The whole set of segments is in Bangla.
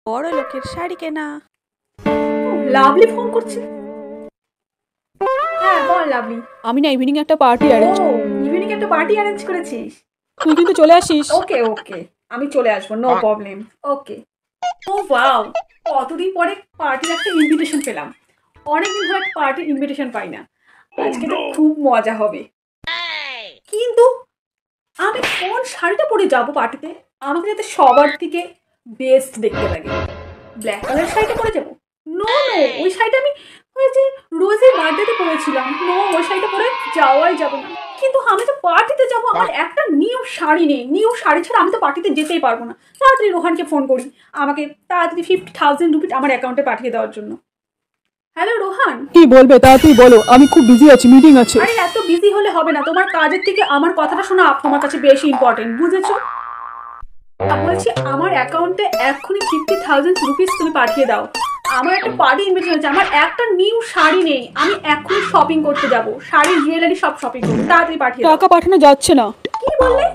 বড় লোকের শাড়ি কেনা। লাভলি ফোন করছে। হ্যাঁ বল লাভলি। আমি না ইভিনিং একটা পার্টি অ্যারেঞ্জ। ইভিনিং একটা পার্টি অ্যারেঞ্জ করেছিস? তুই কিন্তু চলে আসিস। ওকে ওকে, আমি চলে আসবো, নো প্রবলেম। ওকে। ও ওয়াও, কতদিন পরে পার্টির একটা ইনভিটেশন পেলাম। অনেকদিন ধরে পার্টির ইনভিটেশন পাই না। আজকে তো খুব মজা হবে। কিন্তু আমি কোন শাড়িটা পরে যাব পার্টিতে? আমাকে যাতে সবার থেকে বেস্ট দেখতে লাগে। ব্ল্যাক কালার শাড়িটা পরে যাবো? নো নো, ওই শাড়িটা আমি ওই যে রোজের বার্থডেতে পরেছিলাম। নো, ওই শাড়িটা পরে যাওয়াই যাবে না। কিন্তু আমি তো পার্টিতে যাবো, আমার একটা নিউ শাড়ি নেই। নিউ শাড়ি ছাড়া আমি তো পার্টিতে যেতেই পারবো না। তাড়াতাড়ি রোহানকে ফোন করি, আমাকে তাড়াতাড়ি 50,000 রুপিস আমার অ্যাকাউন্টে পাঠিয়ে দেওয়ার জন্য। হ্যালো রোহান। কি বলবে তাড়াতাড়ি বলো, আমি খুব বিজি আছি, মিটিং আছে। আরে এত বিজি হলে হবে না, তোমার কাজের থেকে আমার কথাটা শোনা তোমার কাছে বেশি ইম্পর্টেন্ট, বুঝেছো? বলছি আমার অ্যাকাউন্টে এক্ষুনি 50,000 রুপিস তুমি পাঠিয়ে দাও। আমার একটা পার্টি ইনভিটেশন আছে, আমার একটা নিউ শাড়ি নেই। আমি এক্ষুনি শপিং করতে যাব, শাড়ি জুয়েলারি সব শপিং করবো, তাড়াতাড়ি পাঠিয়ে দাও। টাকা পাঠানো যাচ্ছে না। কি বললে?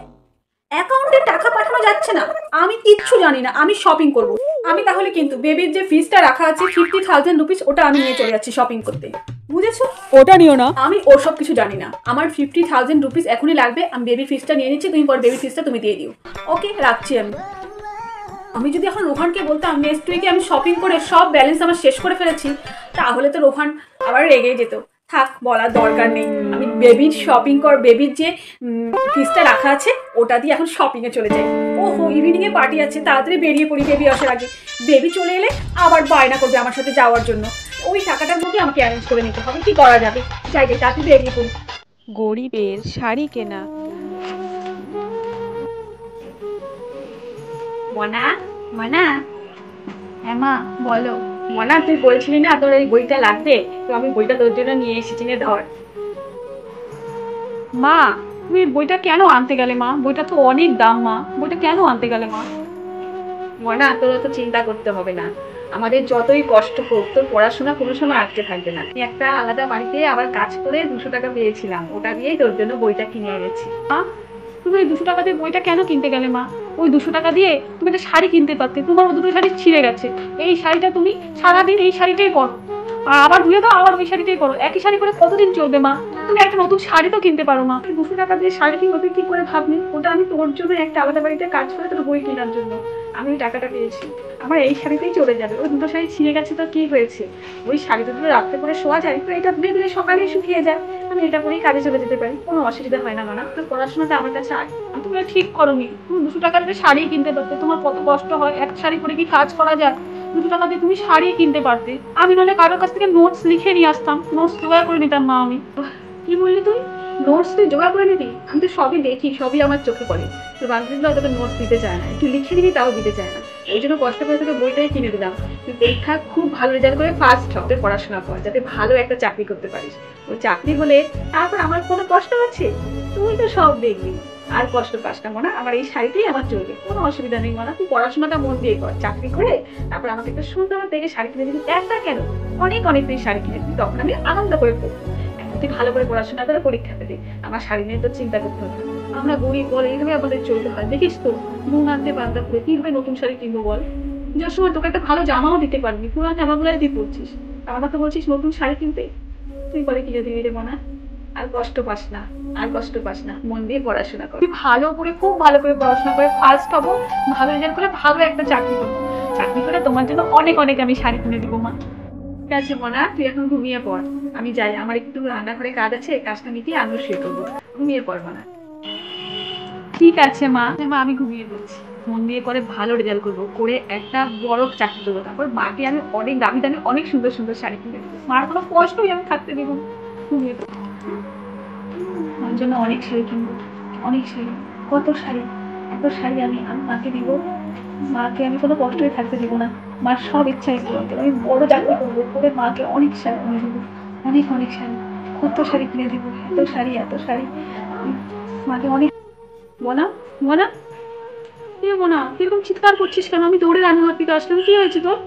অ্যাকাউন্টে টাকা পাঠানো যাচ্ছে না? আমি কিচ্ছু জানি না, আমি শপিং করব। আমি তাহলে কিন্তু বেবির যে ফিসটা রাখা আছে 50,000 রুপিস, ওটা আমি নিয়ে চলে যাচ্ছি শপিং করতে, বুঝেছো? ওটা নিও না। আমি ওসব কিছু জানি না, আমার 50,000 রুপিস এখনই লাগবে। আমি বেবির ফিসটা নিয়ে নিচ্ছি, তুমি পর বেবির ফিসটা তুমি দিয়ে দিও। ওকে, রাখছি আমি। আমি যদি এখন রোহানকে বলতাম নেক্সট উইকে আমি শপিং করে সব ব্যালেন্স আমার শেষ করে ফেলেছি, তাহলে তো রোহান আবার রেগে যেত। থাক, বলার দরকার নেই। আমি বেবির শপিং বেবির যে ফিসটা রাখা আছে ওটা দিয়ে এখন শপিংয়ে চলে যাই। ওহো, ইভিনিংয়ে পার্টি আছে, তাড়াতাড়ি বেরিয়ে পড়ি বেবি আসার আগে। বেবি চলে এলে আবার বায়না করবে আমার সাথে যাওয়ার জন্য। ওই টাকাটার মধ্যে আমাকে অ্যারেঞ্জ করে নিতে হবে, কি করা যাবে? যাই যাই, তাড়াতাড়ি বেরিয়ে পড়ি। গরিবের শাড়ি কেনা। মনা, মনা। হ্যাঁ মা, বলো। মনা, তুই বলছিলি না তোর এই বইটা লাগবে, তো আমি বইটা তোর জন্য নিয়ে এসেছি, নে ধর। মা, তুমি বইটা কেন আনতে গেলে মা? বইটা তো অনেক দাম মা, বইটা কেন আনতে গেলে মা? মনা, তোর তো চিন্তা করতে হবে না। আমাদের যতই কষ্ট হোক, তোর পড়াশোনা কোনো সময় আটকে থাকবে না। আমি একটা আলাদা বাড়িতে আবার কাজ করে 200 টাকা পেয়েছিলাম, ওটা দিয়েই তোর জন্য বইটা কিনে এনেছি। মা, তুমি ওই 200 টাকা দিয়ে বইটা কেন কিনতে গেলে মা? ওই 200 টাকা দিয়ে তুমি একটা শাড়ি কিনতে পারতে। তোমার দুটো শাড়ি ছিঁড়ে গেছে, এই শাড়িটা তুমি সারাদিন এই শাড়িটাই পরো, আর আবার ধুয়ে দাও, আবার ওই শাড়িটাই পরো। একই শাড়ি করে কতদিন চলবে মা? তুমি একটা নতুন শাড়ি তো কিনতে পারো মা। 200 টাকা দিয়ে শাড়ি কিনবো তুই কি করে ভাবলি? ওটা আমি তোর জন্য একটা আলাদা বাড়িতে কাজ করে তোর বই কেনার জন্য আমি ওই টাকাটা পেয়েছি। আমার এই শাড়িতেই চলে যাবে। ওই দুটো শাড়ি ছিঁড়ে গেছে তো কি হয়েছে? ওই শাড়ি দুটো রাত্রে পরে শোয়া যায়, তো এটা ধীরে ধীরে সকালেই শুকিয়ে যায়। আমি এটা পরেই কাজে চলে যেতে পারি, কোনো অসুবিধা হয় না মানা। তোর পড়াশোনাটা আমার কাছে আয়। তুমি ঠিক করোনি, তুমি 200 টাকা দিয়ে শাড়ি কিনতে পারতে। তোমার কত কষ্ট হয়, এক শাড়ি পরে কি কাজ করা যায়? 200 টাকা দিয়ে তুমি শাড়ি কিনতে পারতে। আমি নাহলে কারোর কাছ থেকে নোটস লিখে নিয়ে আসতাম, নোটস জোগাড় করে নিতাম মা আমি। কি বললি তুই? নোটস তুই জোগাড় করে নিবি? আমি তো সবই দেখি, সবই আমার চোখে পড়ে। তোর বান্ধবীগুলো তোকে নোটস দিতে চায় না, একটু লিখে দিবি তাও দিতে চায় না। ওই জন্য কষ্ট করে তোকে বইটাই কিনে দিলাম। তুই পরীক্ষা খুব ভালো রেজাল্ট করে ফার্স্ট হবে, পড়াশোনা কর, যাতে ভালো একটা চাকরি করতে পারিস। ওই চাকরি হলে তারপর আমার কোনো কষ্ট আছে? তুই তো সব দেখবি, আর কষ্ট পাস না মনা। আমার এই শাড়িতেই আমার চলবে, কোনো অসুবিধা নেই মনা। তুই পড়াশোনাটা মন দিয়ে কর, চাকরি করে তারপর আমাকে একটা সুন্দর দেখে শাড়ি কিনে দিবি। একটা কেন, অনেক অনেক তুই শাড়ি কিনে দিবি, তখন আমি আনন্দ করে পড়বো। তুই ভালো করে পড়াশোনা করে পরীক্ষা দেবে, আমার শাড়ি নিয়ে তো চিন্তা করতে হবে। আমরা গরিব বল, এইভাবে আমাদের চলতে হয়। দেখিস তো নুন আনতে বান্দা করে কিভাবে নতুন শাড়ি কিনবো বল? যার সময় তোকে একটা ভালো জামাও দিতে পারবি, পুরো জামাগুলাই দিয়ে পড়ছিস, আমার তো বলছিস নতুন শাড়ি কিনতে। তুই বলে কিনে দিবি রে মনা। আর কষ্ট পাস না, আর কষ্ট পাস না, মন দিয়ে পড়াশোনা কর। তুই ভালো করে, খুব ভালো করে পড়াশোনা করে ফার্স্ট হবো, ভালো রেজাল্ট করে ভালো একটা চাকরি করবো। চাকরি করে তোমার জন্য অনেক অনেক আমি শাড়ি কিনে দিবো মা। ঠিক আছে মনা, তুই এখন ঘুমিয়ে পড়। আমি যাই, আমার একটু রান্নাঘরে কাজ আছে, কাজটা মিটিয়ে আমিও শুয়ে করবো। ঘুমিয়ে পড় মনা। ঠিক আছে মা, মা আমি ঘুমিয়ে পড়ছি। মন দিয়ে করে ভালো রেজাল্ট করবো, করে একটা বড় চাকরি করবো, তারপর মাকে আমি অনেক দামি দামি অনেক সুন্দর সুন্দর শাড়ি কিনে দেবো। মার কোনো কষ্টই আমি থাকতে দেবো না। ঘুমিয়ে পড়বো, আমার জন্য অনেক শাড়ি কিনবো, অনেক শাড়ি। কত শাড়ি, এত শাড়ি আমি আমি মাকে দিব। মাকে আমি কোনো কষ্টই থাকতে দিব না, মার সব ইচ্ছাই পূরণ করবো। আমি বড় চাকরি করবো, করে মাকে অনেক শাড়ি কিনে দেবো, অনেক অনেক শাড়ি। কত শাড়ি কিনে দেবো, এত শাড়ি এত শাড়ি। মাকে অনেক। মনা, মনা, এ মনা, এরকম চিৎকার করছিস কেন? আমি দৌড়ে রান্নাঘর থেকে আসলাম, কি হয়েছে তোর?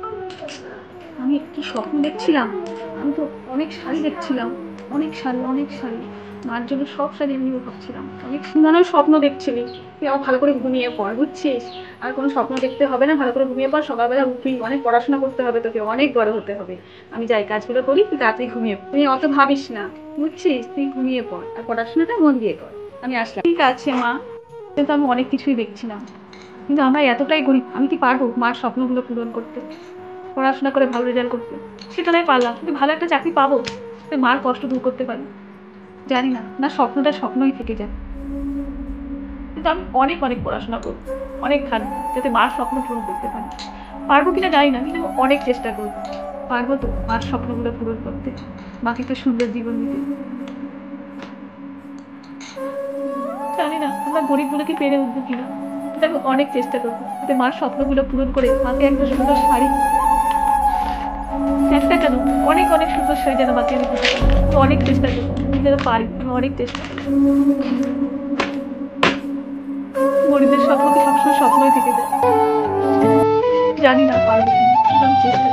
আমি কি স্বপ্ন দেখছিলাম? আমি তো অনেক শাড়ি দেখছিলাম, অনেক শাড়ি অনেক শাড়ি। মার জন্য সব শাড়ি আমি ভাবছিলাম। আমি শুনানোর স্বপ্ন দেখছিলি, তুই আমার ভালো করে ঘুমিয়ে পড়, বুঝছিস? আর কোনো স্বপ্ন দেখতে হবে না, ভালো করে ঘুমিয়ে পড়। সকালবেলা উঠবি, অনেক পড়াশোনা করতে হবে তোকে, অনেক বড় হতে হবে। আমি যাই কাজগুলো করি, তুই তাড়াতাড়ি ঘুমিয়ে পড়। তুই অত ভাবিস না, বুঝছিস? তুই ঘুমিয়ে পড় আর পড়াশোনাটা মন দিয়ে কর। আমি আসলাম। ঠিক আছে মা, কিন্তু আমি অনেক কিছুই দেখছিলাম, কিন্তু আমরা এতটাই গরিব, আমি কি পারবো মার স্বপ্নগুলো পূরণ করতে, পড়াশোনা করে ভালো রেজাল্ট করতে? সেটা নয় পারলাম, কিন্তু ভালো একটা চাকরি পাবো, যাতে মার কষ্ট দূর করতে পারি। জানি না, না স্বপ্নটা স্বপ্নই থেকে যায়। কিন্তু আমি অনেক অনেক পড়াশোনা করবো, অনেক খান, যাতে মার স্বপ্ন পূরণ করতে পারি। পারবো কিনা জানি না, কিন্তু অনেক চেষ্টা করবো। পারবো তো মার স্বপ্নগুলো পূরণ করতে, মাকে একটা সুন্দর জীবন দিতে। জানি না আমরা গরিবগুলোকে পেরে উঠবো কিনা, কিন্তু আমি অনেক চেষ্টা করবো যাতে মার স্বপ্নগুলো পূরণ করে মাকে একটা সুন্দর শাড়ি, একটা কেন অনেক অনেক সুন্দর শাড়ি যেন মাকে আমি দিতে পারি। আমি অনেক চেষ্টা করবো, আমি যেন পারি, আমি অনেক চেষ্টা করবো। গরিবদের স্বপ্ন কি সবসময় স্বপ্নই থেকে যায়? জানি না পারবো কিনা, কিন্তু আমি চেষ্টা